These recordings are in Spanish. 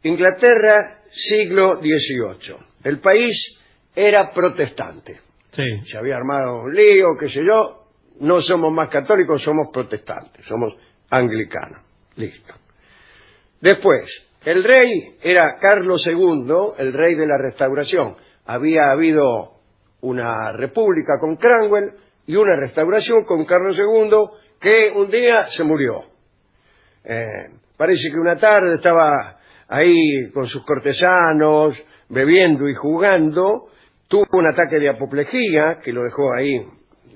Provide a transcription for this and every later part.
Inglaterra, siglo XVIII. El país era protestante. Sí. Se había armado un lío, qué sé yo. No somos más católicos, somos protestantes, somos anglicanos. Listo. Después, el rey era Carlos II, el rey de la Restauración. Había habido una república con Cromwell y una restauración con Carlos II, que un día se murió. Parece que una tarde estaba ahí con sus cortesanos, bebiendo y jugando, tuvo un ataque de apoplejía que lo dejó ahí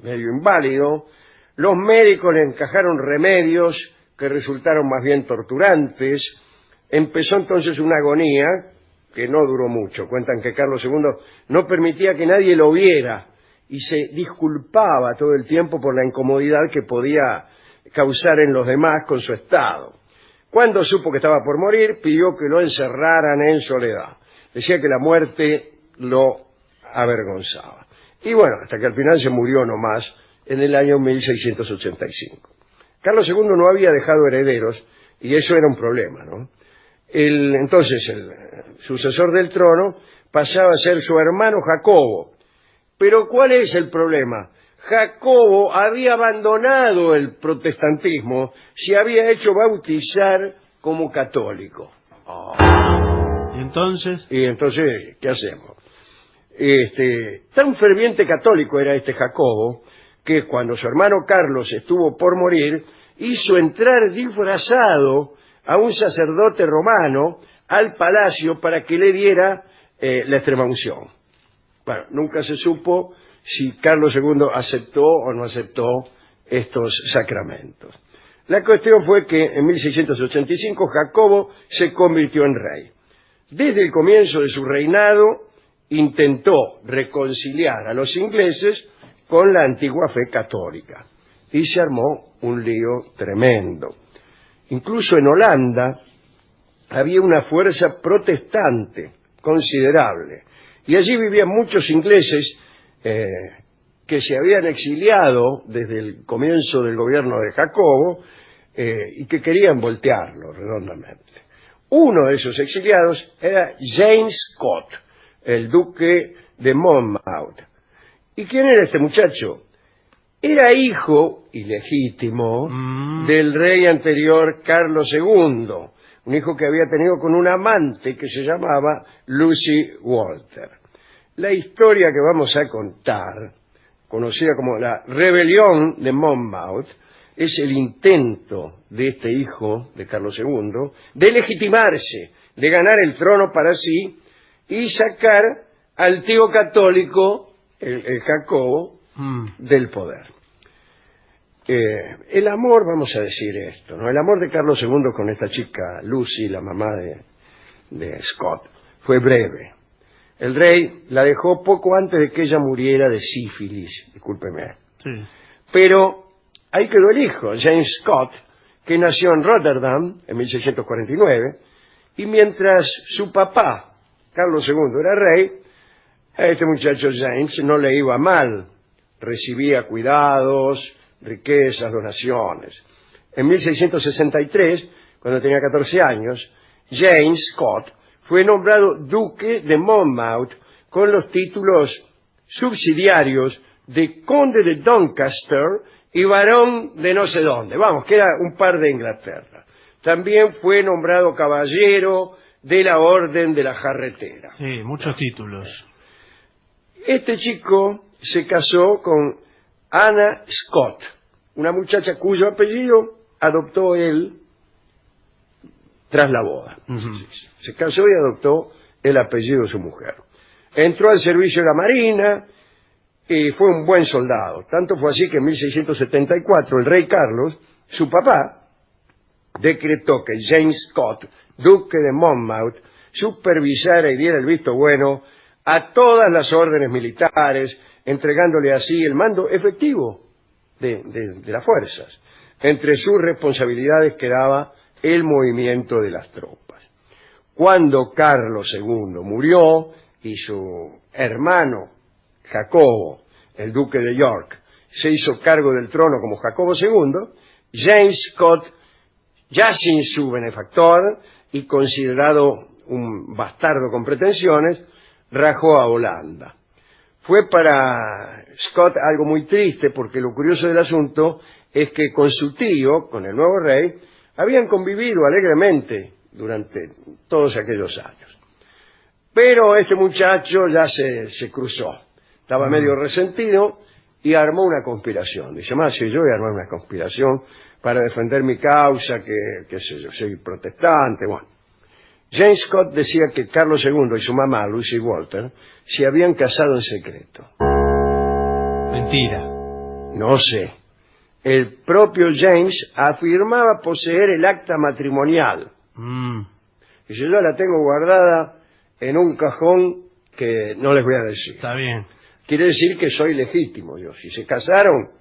medio inválido. Los médicos le encajaron remedios que resultaron más bien torturantes. Empezó entonces una agonía que no duró mucho. Cuentan que Carlos II no permitía que nadie lo viera y se disculpaba todo el tiempo por la incomodidad que podía causar en los demás con su estado. Cuando supo que estaba por morir, pidió que lo encerraran en soledad. Decía que la muerte lo avergonzaba. Y bueno, hasta que al final se murió nomás en el año 1685. Carlos II no había dejado herederos y eso era un problema, ¿no? Entonces el sucesor del trono pasaba a ser su hermano Jacobo. Pero ¿cuál es el problema? Jacobo había abandonado el protestantismo, se había hecho bautizar como católico. ¿Y entonces? Y entonces, ¿qué hacemos? Tan ferviente católico era este Jacobo, que cuando su hermano Carlos estuvo por morir, hizo entrar disfrazado a un sacerdote romano al palacio para que le diera la extremaunción. Bueno, nunca se supo si Carlos II aceptó o no aceptó estos sacramentos. La cuestión fue que en 1685 Jacobo se convirtió en rey. Desde el comienzo de su reinado intentó reconciliar a los ingleses con la antigua fe católica y se armó un lío tremendo. Incluso en Holanda había una fuerza protestante considerable y allí vivían muchos ingleses que se habían exiliado desde el comienzo del gobierno de Jacobo y que querían voltearlo redondamente. Uno de esos exiliados era James Scott, el duque de Monmouth. ¿Y quién era este muchacho? Era hijo ilegítimo del rey anterior Carlos II, un hijo que había tenido con un amante que se llamaba Lucy Walter. La historia que vamos a contar, conocida como la Rebelión de Monmouth, es el intento de este hijo de Carlos II de legitimarse, de ganar el trono para sí y sacar al tío católico, el Jacobo, del poder. El amor, vamos a decir esto, ¿no? El amor de Carlos II con esta chica Lucy, la mamá de Scott, fue breve. El rey la dejó poco antes de que ella muriera de sífilis, discúlpeme. Sí. Pero ahí quedó el hijo, James Scott, que nació en Rotterdam en 1649, y mientras su papá, Carlos II, era rey, a este muchacho James no le iba mal, recibía cuidados, riquezas, donaciones. En 1663, cuando tenía 14 años, James Scott fue nombrado duque de Monmouth con los títulos subsidiarios de conde de Doncaster y barón de no sé dónde. Vamos, que era un par de Inglaterra. También fue nombrado caballero de la Orden de la Jarretera. Sí, muchos títulos. Este chico se casó con Anna Scott, una muchacha cuyo apellido adoptó él tras la boda. Se casó y adoptó el apellido de su mujer. Entró al servicio de la Marina y fue un buen soldado. Tanto fue así que en 1674 el rey Carlos, su papá, decretó que James Scott, duque de Monmouth, supervisara y diera el visto bueno a todas las órdenes militares, entregándole así el mando efectivo de las fuerzas. Entre sus responsabilidades quedaba el movimiento de las tropas. Cuando Carlos II murió y su hermano Jacobo, el duque de York, se hizo cargo del trono como Jacobo II, James Scott, ya sin su benefactor y considerado un bastardo con pretensiones, rajó a Holanda. Fue para Scott algo muy triste, porque lo curioso del asunto es que con su tío, con el nuevo rey, habían convivido alegremente durante todos aquellos años. Pero este muchacho ya se cruzó, estaba medio resentido y armó una conspiración. Dice, si yo voy a armar una conspiración para defender mi causa, qué sé yo, soy protestante, bueno. James Scott decía que Carlos II y su mamá, Lucy Walter, se habían casado en secreto. Mentira. No sé. El propio James afirmaba poseer el acta matrimonial. Dice, yo la tengo guardada en un cajón que no les voy a decir. Está bien. Quiere decir que soy legítimo yo. Si se casaron...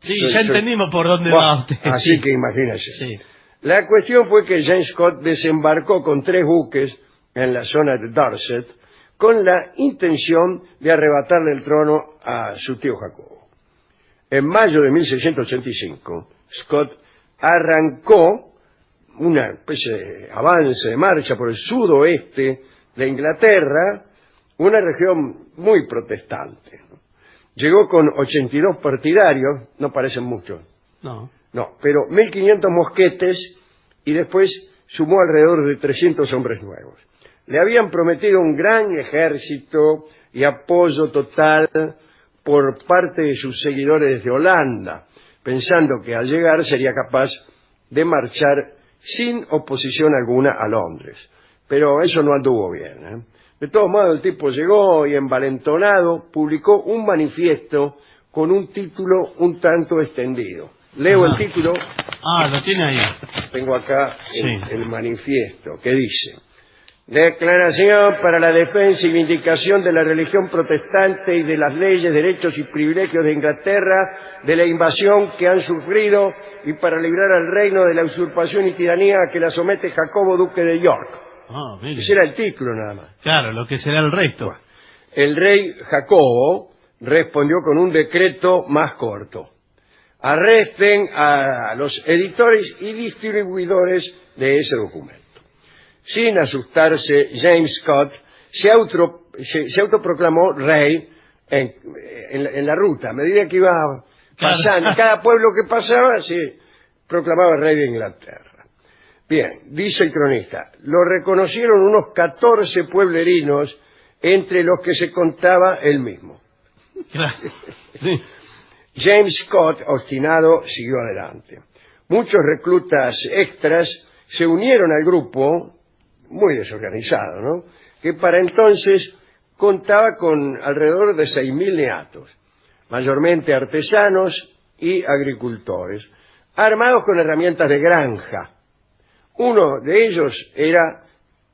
Sí, ya entendimos por dónde va usted. Así sí. que imagínense. Sí. La cuestión fue que James Scott desembarcó con 3 buques en la zona de Dorset con la intención de arrebatarle el trono a su tío Jacobo. En mayo de 1685, Scott arrancó una especie de avance de marcha por el sudoeste de Inglaterra, una región muy protestante. Llegó con 82 partidarios, no parecen muchos. No, pero 1.500 mosquetes y después sumó alrededor de 300 hombres nuevos. Le habían prometido un gran ejército y apoyo total por parte de sus seguidores de Holanda, pensando que al llegar sería capaz de marchar sin oposición alguna a Londres. Pero eso no anduvo bien, ¿eh? De todos modos, el tipo llegó y envalentonado publicó un manifiesto con un título un tanto extendido. Leo el título. Lo tiene ahí. Tengo acá el manifiesto, que dice: Declaración para la defensa y vindicación de la religión protestante y de las leyes, derechos y privilegios de Inglaterra, de la invasión que han sufrido y para librar al reino de la usurpación y tiranía a que la somete Jacobo, duque de York. Ese era el título nada más. Claro, lo que será el resto. Bueno, el rey Jacobo respondió con un decreto más corto: arresten a los editores y distribuidores de ese documento. Sin asustarse, James Scott se autoproclamó rey en la ruta. A medida que iba pasando, cada pueblo que pasaba se proclamaba rey de Inglaterra. Bien, dice el cronista, lo reconocieron unos 14 pueblerinos, entre los que se contaba él mismo. Sí. James Scott, obstinado, siguió adelante. Muchos reclutas extras se unieron al grupo, muy desorganizado, ¿no?, que para entonces contaba con alrededor de 6.000 neatos, mayormente artesanos y agricultores, armados con herramientas de granja. Uno de ellos era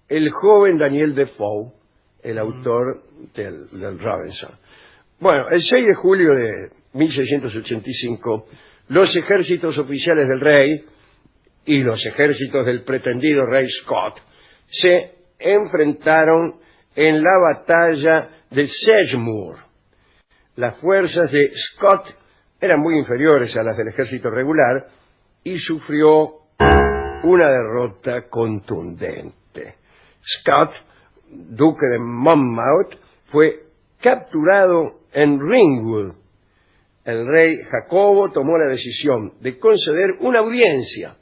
el joven Daniel Defoe, el autor del Robinson. Bueno, el 6 de julio de 1685, los ejércitos oficiales del rey y los ejércitos del pretendido rey Scott se enfrentaron en la batalla de Sedgemoor. Las fuerzas de Scott eran muy inferiores a las del ejército regular y sufrió una derrota contundente. Scott, duque de Monmouth, fue capturado en Ringwood. El rey Jacobo tomó la decisión de conceder una audiencia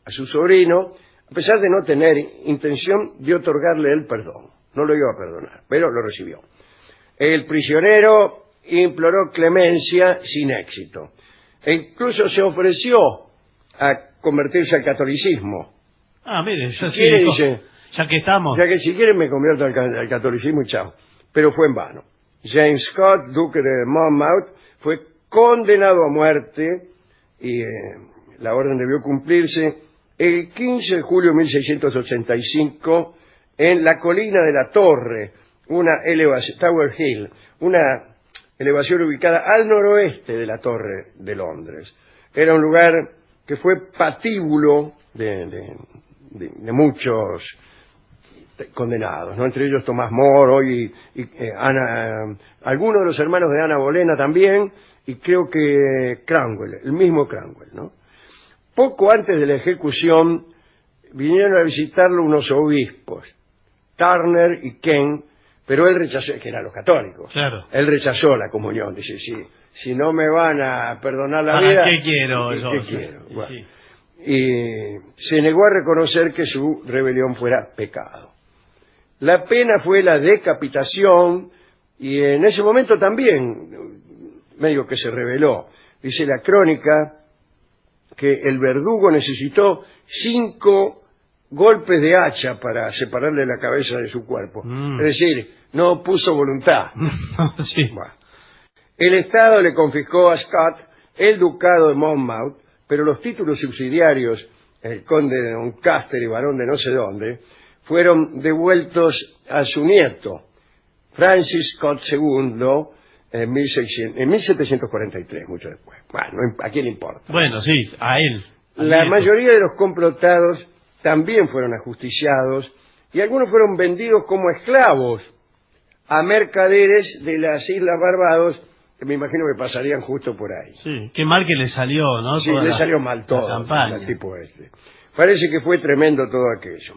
a su sobrino, a pesar de no tener intención de otorgarle el perdón. No lo iba a perdonar, pero lo recibió. El prisionero imploró clemencia sin éxito e incluso se ofreció a convertirse al catolicismo. Mire, ya si quiere, dice, ya que estamos. Ya que si quieren me convierto al catolicismo y chao. Pero fue en vano. James Scott, duque de Monmouth, fue condenado a muerte y la orden debió cumplirse el 15 de julio de 1685 en la colina de la Torre, una elevación, Tower Hill, una elevación ubicada al noroeste de la Torre de Londres. Era un lugar que fue patíbulo de muchos condenados, ¿no?, entre ellos Tomás Moro y algunos de los hermanos de Ana Bolena también, y creo que Cromwell, el mismo Cromwell, ¿no? Poco antes de la ejecución vinieron a visitarlo unos obispos. Turner y Ken, pero él rechazó, que eran los católicos. Claro. Él rechazó la comunión, dice, si no me van a perdonar la ¿Para vida... qué quiero yo? ¿Qué quiero? Sí, Bueno. sí. Y se negó a reconocer que su rebelión fuera pecado. La pena fue la decapitación, y en ese momento también, medio que se rebeló. Dice la crónica que el verdugo necesitó 5 golpes de hacha para separarle la cabeza de su cuerpo. Es decir, no puso voluntad. Sí. Bueno. El Estado le confiscó a Scott el ducado de Monmouth, pero los títulos subsidiarios, el conde de Doncaster y barón de no sé dónde, fueron devueltos a su nieto, Francis Scott II, en 1743, mucho después. Bueno, ¿a quién le importa? Bueno, sí, a él. La mayoría de los complotados también fueron ajusticiados y algunos fueron vendidos como esclavos a mercaderes de las Islas Barbados, que me imagino que pasarían justo por ahí. Sí, qué mal que le salió, ¿no? Sí, Toda le la- salió mal la todo campaña. al tipo este. Parece que fue tremendo todo aquello.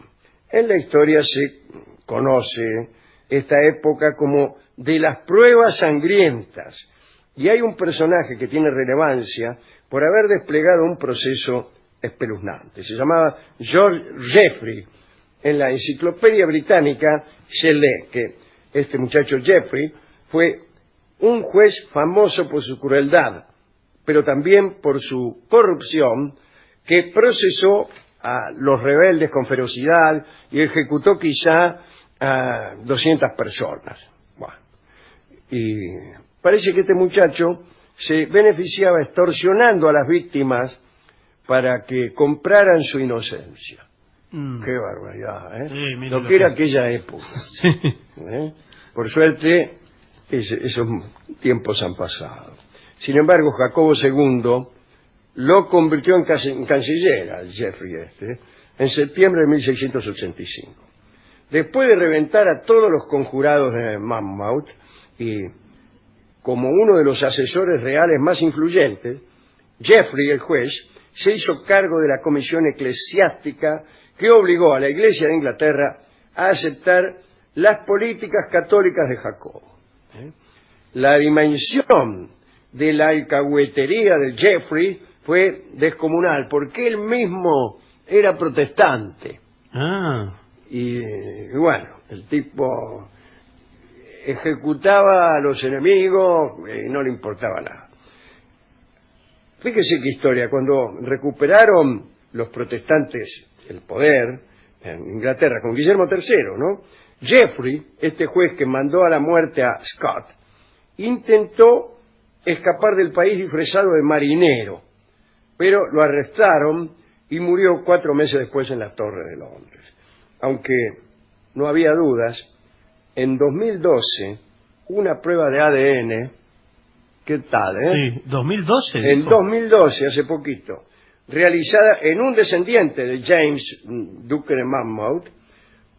En la historia se conoce esta época como de las pruebas sangrientas. Y hay un personaje que tiene relevancia por haber desplegado un proceso espeluznante. Se llamaba George Jeffrey. En la enciclopedia británica se lee que este muchacho Jeffrey fue un juez famoso por su crueldad, pero también por su corrupción, que procesó a los rebeldes con ferocidad y ejecutó quizá a 200 personas. Bueno, y parece que este muchacho se beneficiaba extorsionando a las víctimas para que compraran su inocencia. Qué barbaridad, ¿eh? Sí, mire lo lo que era que- aquella época. Sí. ¿Eh? Por suerte, esos tiempos han pasado. Sin embargo, Jacobo II lo convirtió en canciller, al Jeffrey en septiembre de 1685. Después de reventar a todos los conjurados de Monmouth y como uno de los asesores reales más influyentes, Jeffrey, el juez, se hizo cargo de la comisión eclesiástica que obligó a la Iglesia de Inglaterra a aceptar las políticas católicas de Jacobo. La dimensión de la alcahuetería de Jeffrey fue descomunal, porque él mismo era protestante. Ah, Y bueno, el tipo ejecutaba a los enemigos y no le importaba nada. Fíjese qué historia, cuando recuperaron los protestantes el poder en Inglaterra con Guillermo III, ¿no? Jeffrey, este juez que mandó a la muerte a Scott, intentó escapar del país disfrazado de marinero, pero lo arrestaron y murió 4 meses después en la Torre de Londres. Aunque no había dudas, en 2012 una prueba de ADN, ¿qué tal, sí. ¿2012? En dijo? 2012, hace poquito, realizada en un descendiente de James, duque de Monmouth,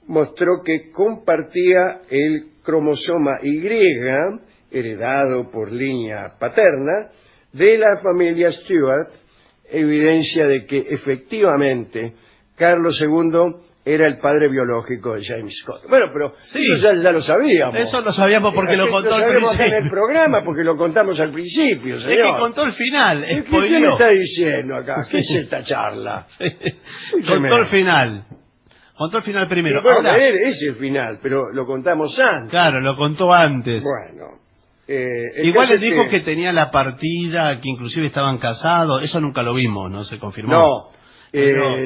mostró que compartía el cromosoma Y, heredado por línea paterna, de la familia Stuart, evidencia de que efectivamente Carlos II era el padre biológico de James Scott. Bueno, pero Sí. eso ya lo sabíamos. Eso lo sabíamos porque lo contó al sabemos acá en el principio. programa porque lo contamos al principio, señor. Es que contó el final, ¿Qué me spoileó. está diciendo acá? ¿Qué es esta charla? Contó el final. Contó el final primero. Bueno, Ahora, es el final, pero lo contamos antes. claro, lo contó antes. Bueno. el Igual caso él es dijo que tenía la partida, que inclusive estaban casados. Eso nunca lo vimos, no se confirmó.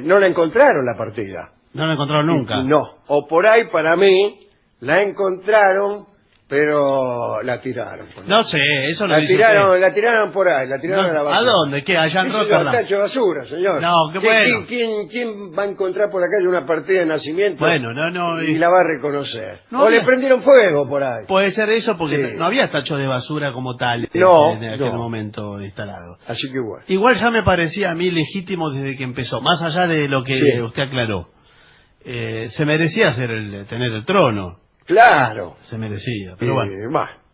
no la encontraron la partida. No lo encontraron nunca. No. O por ahí, para mí, la encontraron, pero la tiraron. No sé, eso lo La dice tiraron, usted. la tiraron por ahí, la tiraron No, a la ¿a basura. dónde? ¿Qué? Allá en Eso es Rotterdam. tacho de basura, señor. No, qué bueno. ¿Quién va a encontrar por la calle una partida de nacimiento Bueno, no. y la va a reconocer? No o le había- prendieron fuego por ahí. Puede ser eso porque Sí. no había tacho de basura como tal No, en aquel no. momento instalado. Así que bueno. Igual ya me parecía a mí legítimo desde que empezó, más allá de lo que Sí. usted aclaró. Se merecía tener el trono, Claro. se merecía, pero bueno.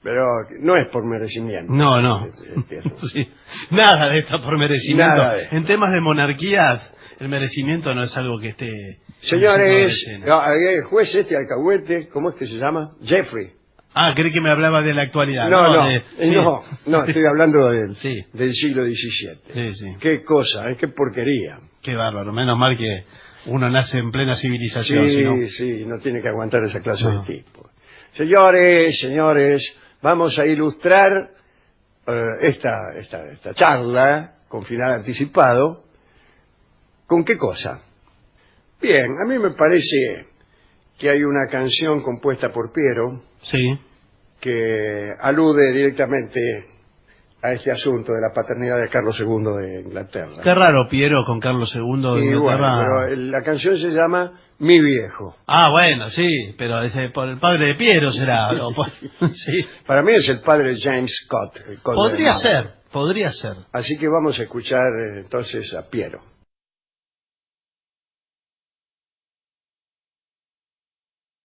Pero no es por merecimiento. No. Eso. Sí. Nada de esto por merecimiento. Nada de esto. En temas de monarquía el merecimiento no es algo que esté... Señores, el juez alcahuete, ¿cómo es que se llama? Jeffrey. Ah, creí que me hablaba de la actualidad. No, estoy hablando del Sí. siglo XVII. Sí. Qué cosa, qué porquería. Qué bárbaro, menos mal que uno nace en plena civilización. Sí, no tiene que aguantar esa clase de tipo. Señores, vamos a ilustrar esta charla con final anticipado. ¿Con qué cosa? Bien, a mí me parece que hay una canción compuesta por Piero Sí. que alude directamente a este asunto de la paternidad de Carlos II de Inglaterra. Qué raro Piero con Carlos II de Inglaterra. Bueno, pero la canción se llama Mi Viejo. Ah, bueno, sí, pero por el padre de Piero será. Sí. Para mí es el padre de James Scott. Podría ser. Así que vamos a escuchar entonces a Piero.